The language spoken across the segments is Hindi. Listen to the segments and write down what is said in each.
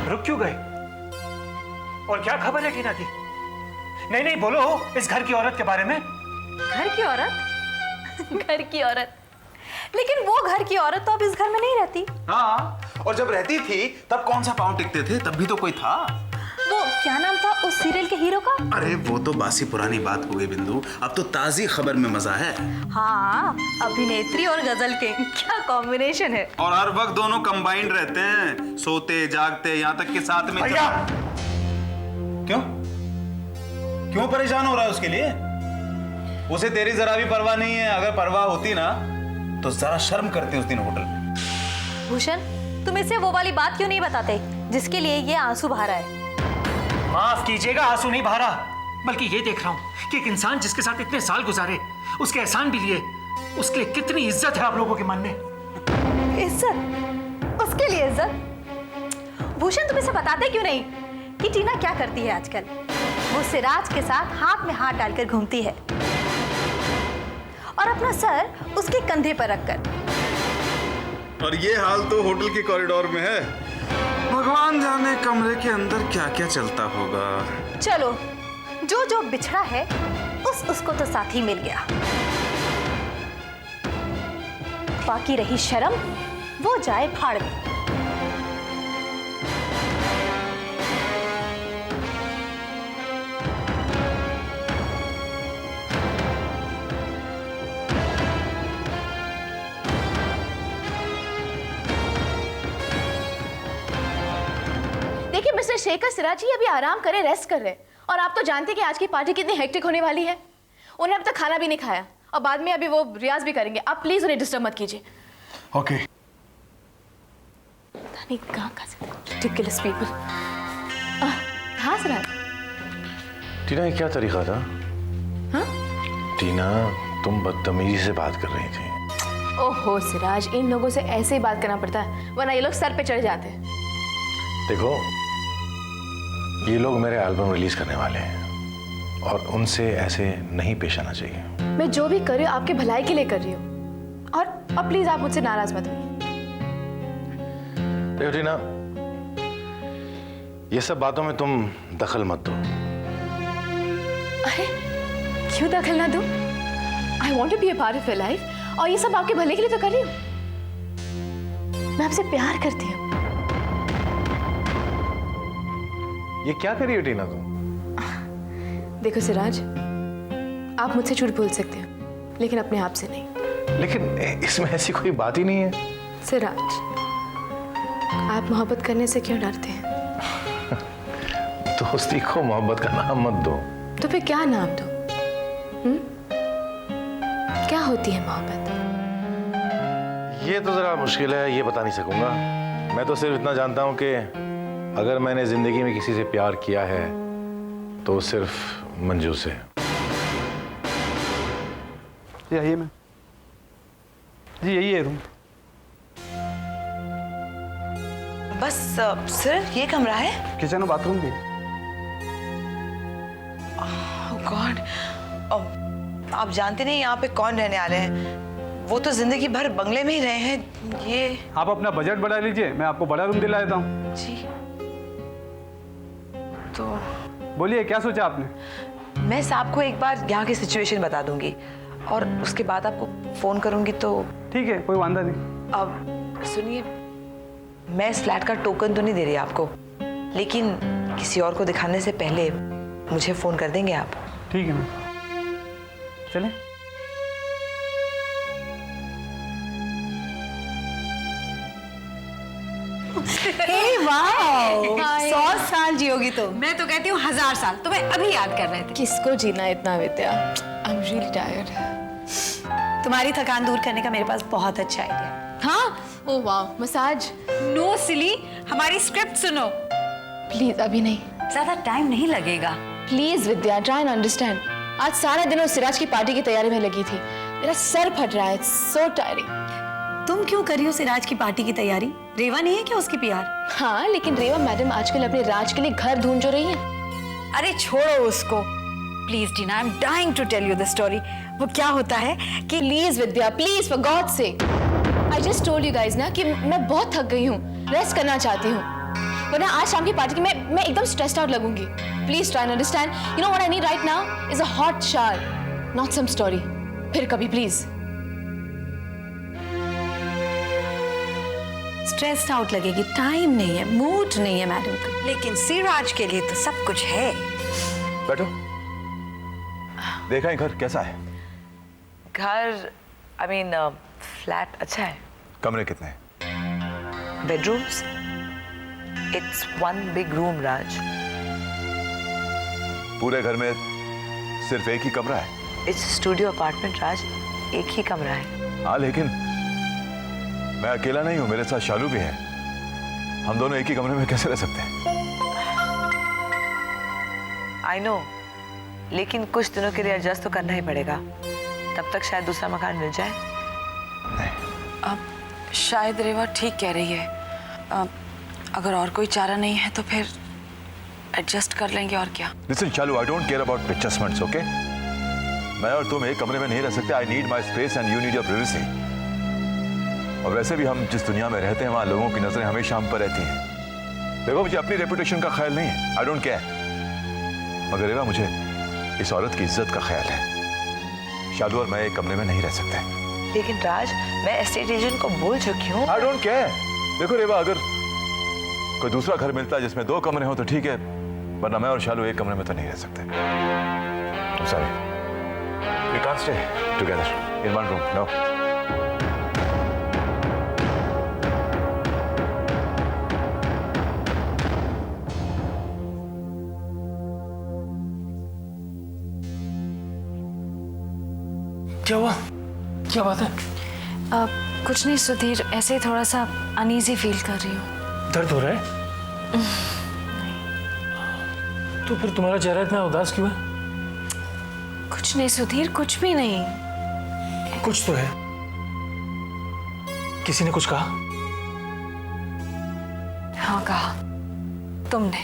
रुक क्यों गए? और क्या खबर है टीना की? नहीं नहीं बोलो इस घर की औरत के बारे में। घर की औरत? घर की औरत? लेकिन वो घर की औरत तो अब इस घर में नहीं रहती। हाँ, और जब रहती थी तब कौन सा पांव टिकते थे, तब भी तो कोई था। वो क्या नाम था उस सीरियल के हीरो का? अरे वो तो बासी पुरानी बात हो गई बिंदु, अब तो ताजी खबर में मजा है। हाँ, अभिनेत्री और गजल के क्या कॉम्बिनेशन है। और हर वक्त दोनों कंबाइंड रहते हैं, सोते जागते, यहाँ तक के साथ में। भैया क्यों क्यों परेशान हो रहा है उसके लिए? उसे तेरी जरा भी परवाह नहीं है। अगर परवाह होती ना तो जरा शर्म करती उस दिन होटल में। भूषण, तुम इसे वो वाली बात क्यों नहीं बताते जिसके लिए ये आंसू बहा रहा है? माफ कीजिएगा, आंसू नहीं बहा रहा, बल्कि ये देख रहा हूं कि एक इंसान जिसके साथ इतने साल गुजारे, उसके एहसान भी लिए, उसके लिए कितनी इज्जत है आप लोगों के मन में। इज्जत? उसके लिए इज्जत? भूषण, तुम इसे बताते क्यों नहीं कि टीना क्या करती है आजकल? वो सिराज के साथ हाथ में हाथ डालकर घूमती है और अपना सर उसके कंधे पर रखकर। और ये हाल तो होटल के कॉरिडोर में है। भगवान जाने कमरे के अंदर क्या क्या चलता होगा। चलो, जो जो बिछड़ा है उसको तो साथ ही मिल गया। बाकी रही शर्म, वो जाए फाड़ में। देखिए मिस्टर शेखर, सिराज जी अभी आराम करें, रेस्ट कर रहे हैं। और आप तो जानते हैं कि आज की पार्टी कितनी हेक्टिक होने वाली है। उन्हें अब तक खाना भी नहीं खाया और बाद में अभी वो रियाज भी करेंगे। आप प्लीज उन्हें डिस्टर्ब मत कीजिए। ओके। नहीं कहाँ ridiculous people। हाँ सिराज। टीना, ये क्या तरीका था? हाँ? टीना, तुम बदतमीजी से बात कर रही थी। ओहो सिराज, इन लोगों से ऐसे ही बात करना पड़ता है, वरना ये लोग सर पे चढ़ जाते हैं। देखो, ये लोग मेरे एल्बम रिलीज करने वाले हैं और उनसे ऐसे नहीं पेश आना चाहिए। मैं जो भी कर रही हूँ आपके भलाई के लिए कर रही हूँ। और अब प्लीज आप मुझसे नाराज मत होइए। देखो टीना, ये सब बातों में तुम दखल मत दो। अरे क्यों दखल ना दूं? I want to be a part of your life और ये सब आपके भले के लिए तो कर रही हूँ। मैं आपसे प्यार करती हूँ। ये क्या कर रही हो टीना तुम? देखो सिराज, आप मुझसे झूठ बोल सकते हो लेकिन अपने आप से नहीं। लेकिन इसमें ऐसी कोई बात ही नहीं है। सिराज, आप मोहब्बत करने से क्यों डरते हैं? दोस्ती को मोहब्बत का नाम मत दो। तो फिर क्या नाम दो? क्या होती है मोहब्बत? ये तो जरा मुश्किल है, ये बता नहीं सकूंगा। मैं तो सिर्फ इतना जानता हूं कि अगर मैंने जिंदगी में किसी से प्यार किया है तो सिर्फ मंजू से। जी आइए मैम। जी यही है रूम। बस सिर्फ ये कमरा है? किचन और बाथरूम भी। ओह गॉड, आप जानते नहीं यहाँ पे कौन रहने वाले हैं। वो तो जिंदगी भर बंगले में ही रहे हैं। ये आप अपना बजट बढ़ा लीजिए, मैं आपको बड़ा रूम दिला देता हूँ। जी तो बोलिए, क्या सोचा आपने? मैं साहब को एक बार यहाँ की सिचुएशन बता दूंगी और उसके बाद आपको फोन करूंगी। तो ठीक है, कोई वांदा नहीं। अब सुनिए, मैं इस फ्लैट का टोकन तो नहीं दे रही आपको, लेकिन किसी और को दिखाने से पहले मुझे फोन कर देंगे आप? ठीक है मैम, चलें। वाह, 100 साल जियोगी तुम। मैं तो कहती हूँ 1000 साल। तुम्हें अभी याद कर रहे थे। किसको जीना इतना Vidya? I am really tired. तुम्हारी थकान दूर करने का मेरे पास बहुत अच्छा आइडिया। हाँ? ओह वाह, मसाज। नो सिली, हमारी स्क्रिप्ट सुनो। प्लीज अभी नहीं। ज्यादा टाइम नहीं लगेगा। Please Vidya, try and understand. आज सारा दिन उस सिराज की पार्टी की तैयारी में लगी थी। मेरा सर फट रहा है, सो टायरिंग। तुम क्यों कर रही हो सिराज की पार्टी की तैयारी? रेवा नहीं है क्या उसकी पीआर? हाँ, लेकिन रेवा मैडम आजकल अपने राज के लिए घर ढूंढ जो रही है। अरे छोड़ो उसको please Tina, I am dying to tell you the story. वो क्या होता है कि please Vidya, please for god's sake. I just told you guys ना कि मैं बहुत थक गई हूँ, रेस्ट करना चाहती हूँ। वरना आज शाम की पार्टी में मैं एकदम स्ट्रेस्ड आउट लगूंगी। Please try and understand, you know what I need right now is a hot shower, not some story. फिर कभी प्लीज। स्ट्रेस्ड आउट लगेगी, टाइम नहीं है, मूड नहीं है मैडम का, लेकिन सिराज के लिए तो सब कुछ है। बैठो। देखा है घर कैसा है? घर आई मीन फ्लैट अच्छा है। कमरे कितने हैं? Bedrooms? It's one big room Raj. पूरे घर में सिर्फ एक ही कमरा है? इट्स स्टूडियो अपार्टमेंट राज, एक ही कमरा है। हाँ, लेकिन मैं अकेला नहीं हूं, मेरे साथ शालू भी है। हम दोनों एक ही कमरे में कैसे रह सकते हैं? आई नो, लेकिन कुछ दिनों के लिए एडजस्ट तो करना ही पड़ेगा, तब तक शायद दूसरा मकान मिल जाए। अब शायद रेवा ठीक कह रही है। अगर और कोई चारा नहीं है तो फिर एडजस्ट कर लेंगे, और क्या। Listen Shalu, I don't care about adjustments, okay? मैं और तुम एक कमरे में नहीं रह सकते। I need my space and you need your privacy. और वैसे भी हम जिस दुनिया में रहते हैं वहां लोगों की नजरें हमेशा हम पर रहती हैं। देखो, मुझे अपनी रेपुटेशन का ख्याल नहीं है, आई डोंट केयर, मगर रेवा मुझे इस औरत की इज्जत का ख्याल है। शालू और मैं एक कमरे में नहीं रह सकते। लेकिन राज, मैं एस्टेट एजेंट को बोल चुकी हूँ। I don't care. देखो रेवा, अगर कोई दूसरा घर मिलता है जिसमें 2 कमरे हो तो ठीक है, वरना मैं और शालू एक कमरे में तो नहीं रह सकते। Sorry, we can't stay together in one room, no. क्या हुआ? क्या बात है? कुछ नहीं सुधीर, ऐसे ही थोड़ा सा अनईजी फील कर रही हूँ। दर्द हो रहा है? तो फिर तुम्हारा चेहरा इतना उदास क्यों है? कुछ नहीं सुधीर, कुछ भी नहीं। कुछ तो है। किसी ने कुछ कहा? हाँ कहा। तुमने।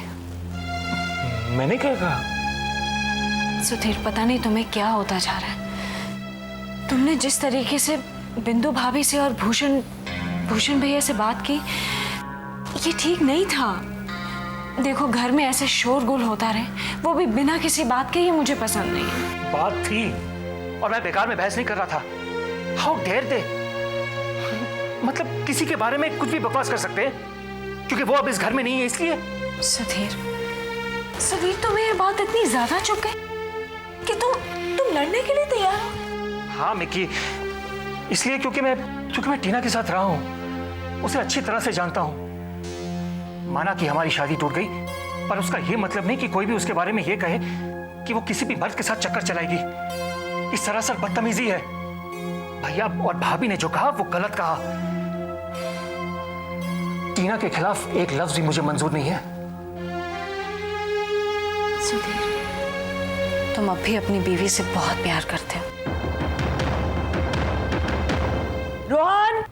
मैंने क्या कहा? सुधीर, पता नहीं तुम्हें क्या होता जा रहा है। तुमने जिस तरीके से बिंदु भाभी से और भूषण भैया से बात की, ये ठीक नहीं था। देखो, घर में ऐसे शोरगुल होता रहे, वो भी बिना किसी बात के, ये मुझे पसंद नहीं है। बात थी और मैं बेकार में बहस नहीं कर रहा था। How dare they! मतलब किसी के बारे में कुछ भी बकवास कर सकते हैं क्योंकि वो अब इस घर में नहीं है, इसलिए। सुधीर, तुम्हें ये बात इतनी ज्यादा चुभ गई कि तुम लड़ने के लिए तैयार हो? हाँ मिक्की, इसलिए क्योंकि मैं टीना के साथ रहा हूं, उसे अच्छी तरह से जानता हूं। माना कि हमारी शादी टूट गई, पर उसका यह मतलब नहीं कि कोई भी उसके बारे में यह कहे कि वो किसी भी मर्द के साथ चक्कर चलाएगी। ये सरासर बदतमीजी है। भैया और भाभी ने जो कहा वो गलत कहा। टीना के खिलाफ एक लफ्ज भी मुझे मंजूर नहीं है। सुधीर, तुम अब भी अपनी बीवी से बहुत प्यार करते हो। रोहन,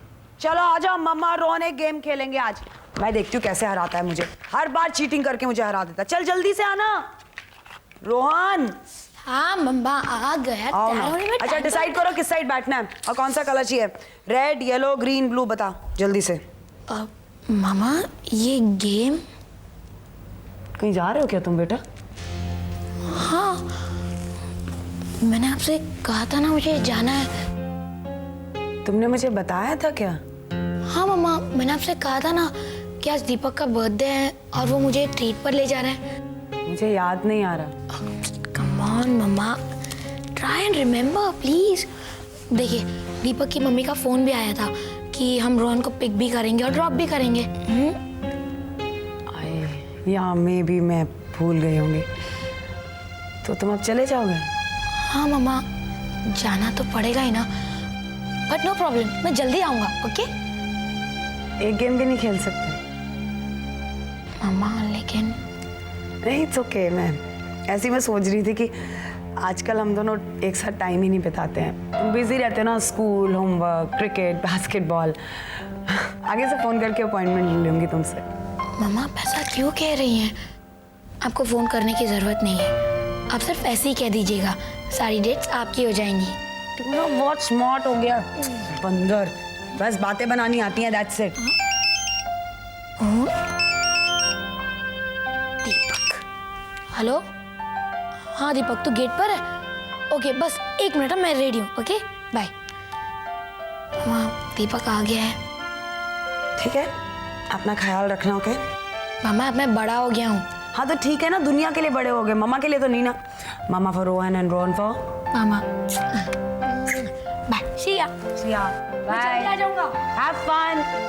चलो आ जाओ। मम्मा रोहन एक गेम खेलेंगे आज। मैं देखती हूँ कैसे हराता है मुझे। हर बार चीटिंग करके मुझे हरा देता। चल जल्दी से आना रोहन। हाँ मम्मा आ गया। आओ ना। अच्छा डिसाइड करो किस साइड बैठना है और कौन सा कलर चाहिए। रेड, येलो, ग्रीन, ब्लू, बता जल्दी से। मामा ये गेम। कहीं जा रहे हो क्या तुम बेटा? हाँ, मैंने आपसे कहा था ना मुझे जाना है। तुमने मुझे बताया था क्या? हाँ मम्मा, मैंने आपसे कहा था ना कि आज दीपक का बर्थडे है और वो मुझे ट्रीट पर ले जा रहे हैं। मुझे याद नहीं आ रहा। Come on mamma, try and remember please. देखिए, दीपक की मम्मी का फोन भी आया था कि हम रोहन को पिक भी करेंगे और ड्रॉप भी करेंगे। या मे भी मैं भूल गई होंगी। तो तुम अब चले जाओगे? हाँ मम्मा, जाना तो पड़ेगा ही ना, बट नो प्रॉब्लम, मैं जल्दी आऊंगा। ओके? एक गेम भी नहीं खेल सकते? मम्मा लेकिन नहीं, इट्स ओके। मैं ऐसी मैं सोच रही थी कि आजकल हम दोनों एक साथ टाइम ही नहीं बिताते हैं। तुम बिजी रहते हो ना, स्कूल, होमवर्क, क्रिकेट, बास्केटबॉल। आगे से फोन करके अपॉइंटमेंट ले लूंगी तुमसे। मम्मा आप ऐसा क्यों कह रही हैं? आपको फोन करने की जरूरत नहीं है, आप सिर्फ ऐसे ही कह दीजिएगा, सारी डेट्स आपकी हो जाएंगी। तुम ना बहुत स्मार्ट हो गया बंदर, बस बातें बनानी आती हैं, दैट्स इट। हेलो, हाँ दीपक तू गेट पर है? ओके बस 1 मिनट, मैं रेडी हूँ। Okay bye. माँ दीपक आ गया है। ठीक है, अपना ख्याल रखना। ओके मामा अब मैं बड़ा हो गया हूँ। हाँ तो ठीक है ना, दुनिया के लिए बड़े हो गए, मम्मा के लिए तो नहीं ना। Mama for Rohan and Rohan for mama. Bye. See ya. Bye. आ जाऊंगा। Have fun.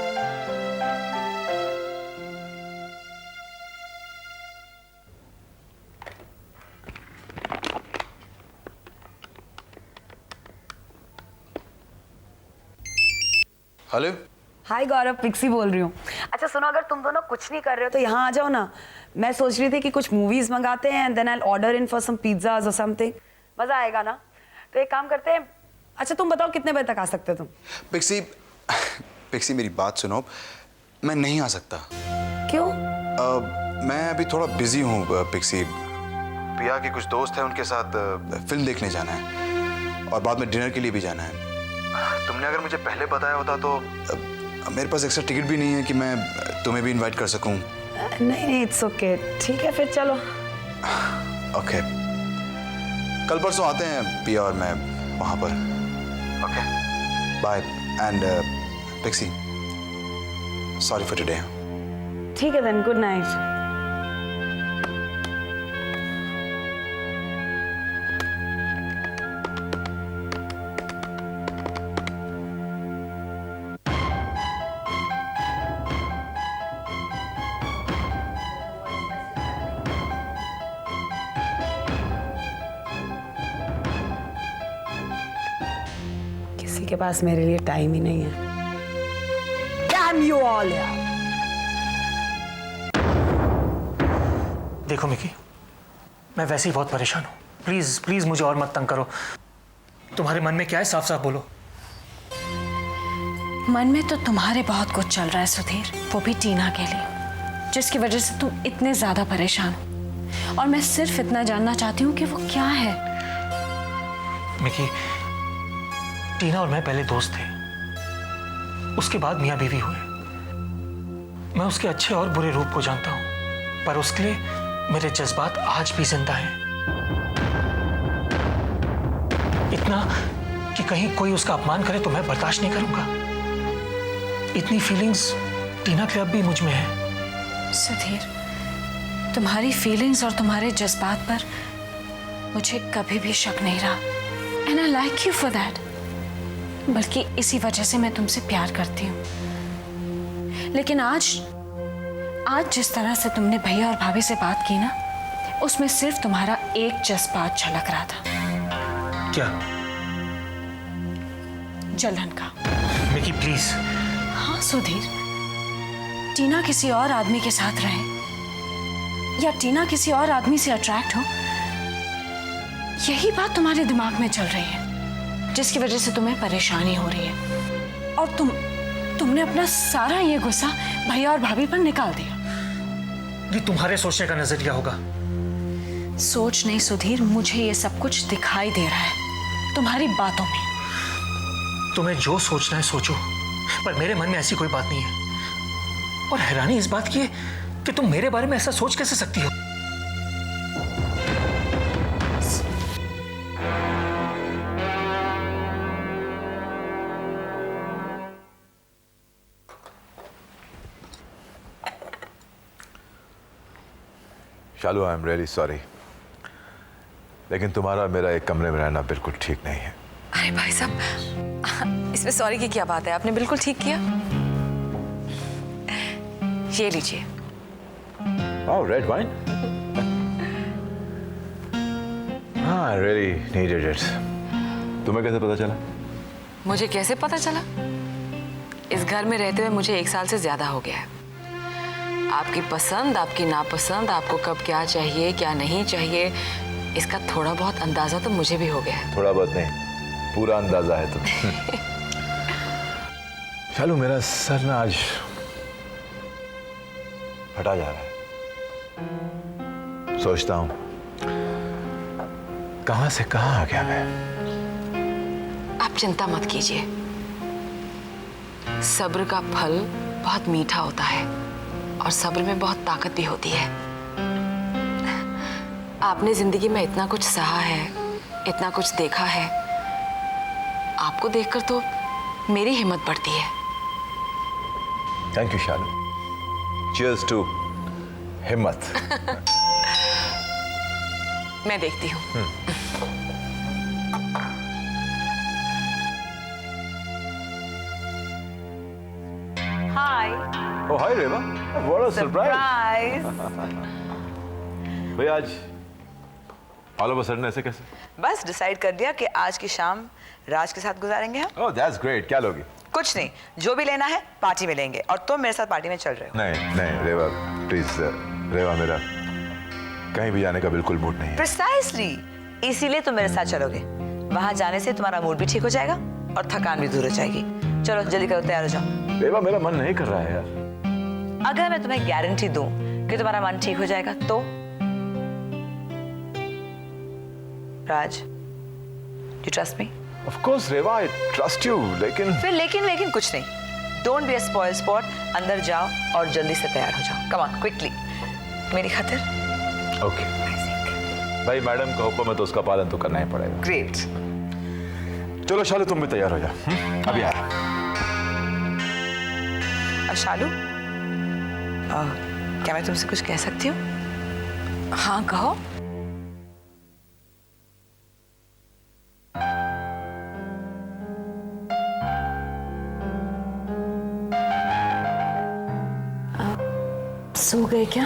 Hello. Hi Gaurav, Pixie बोल रही हूँ। अच्छा सुनो, अगर तुम दोनों कुछ नहीं कर रहे हो तो यहाँ आ जाओ ना। मैं सोच रही थी कि कुछ मूवीज मंगाते हैं, then I order in for some pizzas और समथिंग। मजा आएगा ना? तो एक काम करते हैं। अच्छा तुम बताओ कितने बजे तक आ सकते हो तुम? पिक्सी मेरी बात सुनो, मैं नहीं आ सकता। क्यों? मैं अभी थोड़ा बिजी हूँ पिक्सी। प्रिया के कुछ दोस्त हैं, उनके साथ फिल्म देखने जाना है और बाद में डिनर के लिए भी जाना है। तुमने अगर मुझे पहले बताया होता तो मेरे पास एक्स्ट्रा टिकट भी नहीं है कि मैं तुम्हें भी इनवाइट कर सकूं। नहीं इट्स ओके। ठीक है फिर चलो। ओके, कल परसों आते हैं पिया और मैं वहां पर। Okay bye. And Pixie, sorry for today. ठीक है देन, गुड नाइट। किसी के पास मेरे लिए टाइम ही नहीं है। Damn you all यार। देखो मिकी, मैं वैसे ही बहुत परेशान हूँ। प्लीज प्लीज मुझे और मत तंग करो। तुम्हारे मन में क्या है, साफ साफ बोलो। मन में तो तुम्हारे बहुत कुछ चल रहा है सुधीर, वो भी टीना के लिए, जिसकी वजह से तुम इतने ज्यादा परेशान हो। और मैं सिर्फ इतना जानना चाहती हूँ कि वो क्या है। मिकी, टीना और मैं पहले दोस्त थे, उसके बाद मियां बीवी हुए। मैं उसके अच्छे और बुरे रूप को जानता हूं, पर उसके लिए मेरे जज्बात आज भी जिंदा हैं। इतना कि कहीं कोई उसका अपमान करे तो मैं बर्दाश्त नहीं करूंगा। इतनी फीलिंग्स टीना के अब भी मुझ में है। सुधीर, तुम्हारी फीलिंग्स और तुम्हारे जज्बात पर मुझे कभी भी शक नहीं रहा, and I like you for that. बल्कि इसी वजह से मैं तुमसे प्यार करती हूँ। लेकिन आज जिस तरह से तुमने भैया और भाभी से बात की ना, उसमें सिर्फ तुम्हारा एक जज्बात झलक रहा था। क्या? जलन का। Mickey please. हाँ सुधीर, टीना किसी और आदमी के साथ रहे या टीना किसी और आदमी से अट्रैक्ट हो, यही बात तुम्हारे दिमाग में चल रही है, जिसकी वजह से तुम्हें परेशानी हो रही है। और तुमने अपना सारा ये गुस्सा भैया और भाभी पर निकाल दिया। ये तुम्हारे सोचने का नजरिया होगा। सोच नहीं सुधीर, मुझे ये सब कुछ दिखाई दे रहा है तुम्हारी बातों में। तुम्हें जो सोचना है सोचो, पर मेरे मन में ऐसी कोई बात नहीं है। और हैरानी इस बात की है कि तुम मेरे बारे में ऐसा सोच कैसे सकती हो। शालू, आई एम रियली सॉरी, लेकिन तुम्हारा मेरा एक कमरे में रहना बिल्कुल ठीक नहीं है। अरे भाई साहब, इसमें सॉरी की क्या बात है? आपने बिल्कुल ठीक किया। ये लीजिए। Oh, red wine? I really needed it. तुम्हें कैसे पता चला? मुझे कैसे पता चला? इस घर में रहते हुए मुझे 1 साल से ज्यादा हो गया है। आपकी पसंद, आपकी नापसंद, आपको कब क्या चाहिए क्या नहीं चाहिए, इसका थोड़ा बहुत अंदाजा तो मुझे भी हो गया है। थोड़ा बहुत नहीं, पूरा अंदाजा है तुम्हें। शालू, मेरा सर ना आज फटा जा रहा है। सोचता हूं कहां से कहां आ गया मैं। आप चिंता मत कीजिए, सब्र का फल बहुत मीठा होता है और सब्र में बहुत ताकत भी होती है। आपने जिंदगी में इतना कुछ सहा है, इतना कुछ देखा है, आपको देखकर तो मेरी हिम्मत बढ़ती है। Thank you Shalu. Cheers to हिम्मत। मैं देखती हूँ। Hi. Oh hi Reva, what a surprise. भाई आज ऑल ऑफ अ सडन ऐसे कैसे? बस डिसाइड कर दिया कि आज की शाम राज के साथ गुजारेंगे हम। Oh that's great. क्या लोगी? कुछ नहीं, जो भी लेना है पार्टी में लेंगे, और तुम मेरे साथ पार्टी में चल रहे हो। नहीं नहीं रेवा प्लीज, रेवा मेरा कहीं भी जाने का बिल्कुल मूड नहीं है। प्रिसाइसली इसीलिए तुम मेरे साथ चलोगे। वहां जाने से तुम्हारा मूड भी ठीक हो जाएगा और थकान भी दूर हो जाएगी। चलो जल्दी करो, तैयार हो जाओ। रेवा मेरा मन नहीं कर रहा है यार। अगर मैं तुम्हें गारंटी दूं कि तुम्हारा मन ठीक हो जाएगा तो? Raj, you trust me? Of course Reva, I trust you, लेकिन फिर लेकिन कुछ नहीं। Don't be a spoil sport. अंदर जाओ और जल्दी से तैयार हो जाओ। कम ऑन क्विकली, मेरी खातिर। ओके भाई, मैडम का हुक्म है तो उसका पालन तो करना ही पड़ेगा। ग्रेट। चलो शालू तुम भी तैयार हो जा। अभी आ रहा। शालू, क्या मैं तुमसे कुछ कह सकती हूँ? हाँ कहो। सो गए क्या?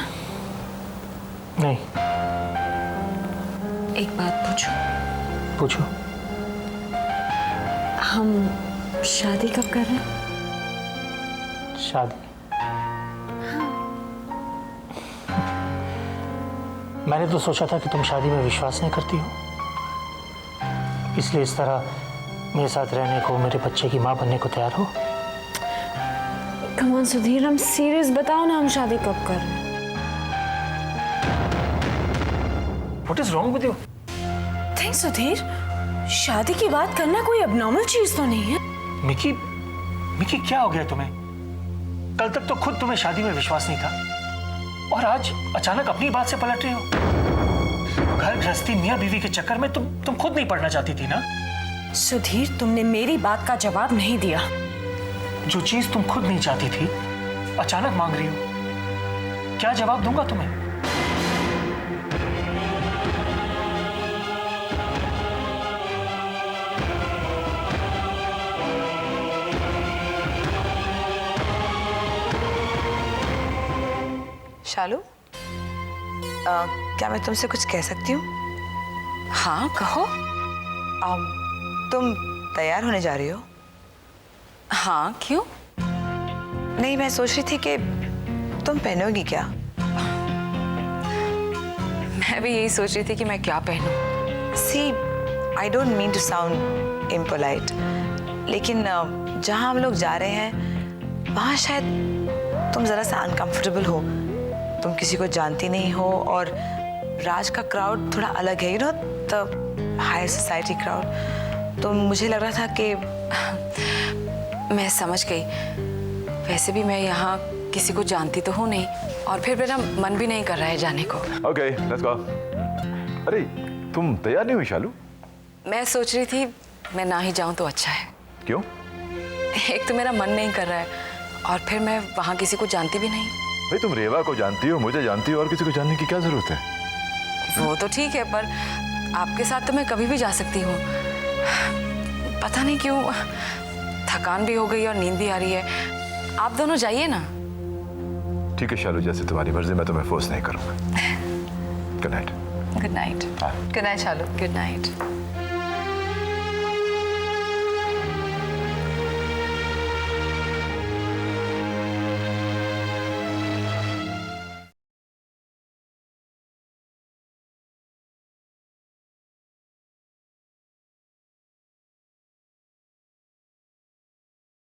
नहीं। एक बात पूछूं? पूछो। हम शादी कब कर रहे हैं? शादी? मैंने तो सोचा था कि तुम शादी में विश्वास नहीं करती हो, इसलिए इस तरह मेरे साथ रहने को, मेरे बच्चे की माँ बनने को तैयार हो। कम ऑन सुधीर, हम सीरियस बताओ ना, हम शादी कब कर रहे हैं? What is wrong with you? नहीं सुधीर, शादी की बात करना कोई अबनॉर्मल चीज तो नहीं है। मिकी, मिकी क्या हो गया तुम्हें? कल तक तो खुद तुम्हें शादी में विश्वास नहीं था और आज अचानक अपनी बात से पलट रही हो। घर गृहस्थी मियां बीवी के चक्कर में तुम खुद नहीं पढ़ना चाहती थी ना? सुधीर, तुमने मेरी बात का जवाब नहीं दिया। जो चीज तुम खुद नहीं चाहती थी अचानक मांग रही हो, क्या जवाब दूंगा तुम्हें? शालू, क्या मैं तुमसे कुछ कह सकती हूँ? हाँ कहो। तुम तैयार होने जा रही हो? हाँ क्यों? नहीं, मैं सोच रही थी कि तुम पहनोगी क्या। मैं भी यही सोच रही थी कि मैं क्या पहनूं। See, I don't mean to sound impolite, लेकिन जहाँ हम लोग जा रहे हैं वहाँ शायद तुम जरा सा अनकंफर्टेबल हो। तुम किसी को जानती नहीं हो और राज का क्राउड थोड़ा अलग है, you know, the high society crowd. तो मुझे लग रहा था कि मैं समझ गई। वैसे भी मैं यहाँ किसी को जानती तो हूँ नहीं, और फिर मेरा मन भी नहीं कर रहा है जाने को। Okay, let's go. अरे तुम तैयार नहीं हुई शालू? मैं सोच रही थी मैं ना ही जाऊँ तो अच्छा है। क्यों? एक तो मेरा मन नहीं कर रहा है, और फिर मैं वहाँ किसी को जानती भी नहीं। भाई तुम रेवा को जानती हो, मुझे जानती हो, और किसी को जानने की क्या जरूरत है? वो तो ठीक है, पर आपके साथ तो मैं कभी भी जा सकती हूँ। पता नहीं क्यों थकान भी हो गई और नींद भी आ रही है। आप दोनों जाइए ना। ठीक है शालू, जैसे तुम्हारी मर्जी, मैं तुम्हें फोर्स नहीं करूंगा। Good night. Good night. Good night Shalu. Good night.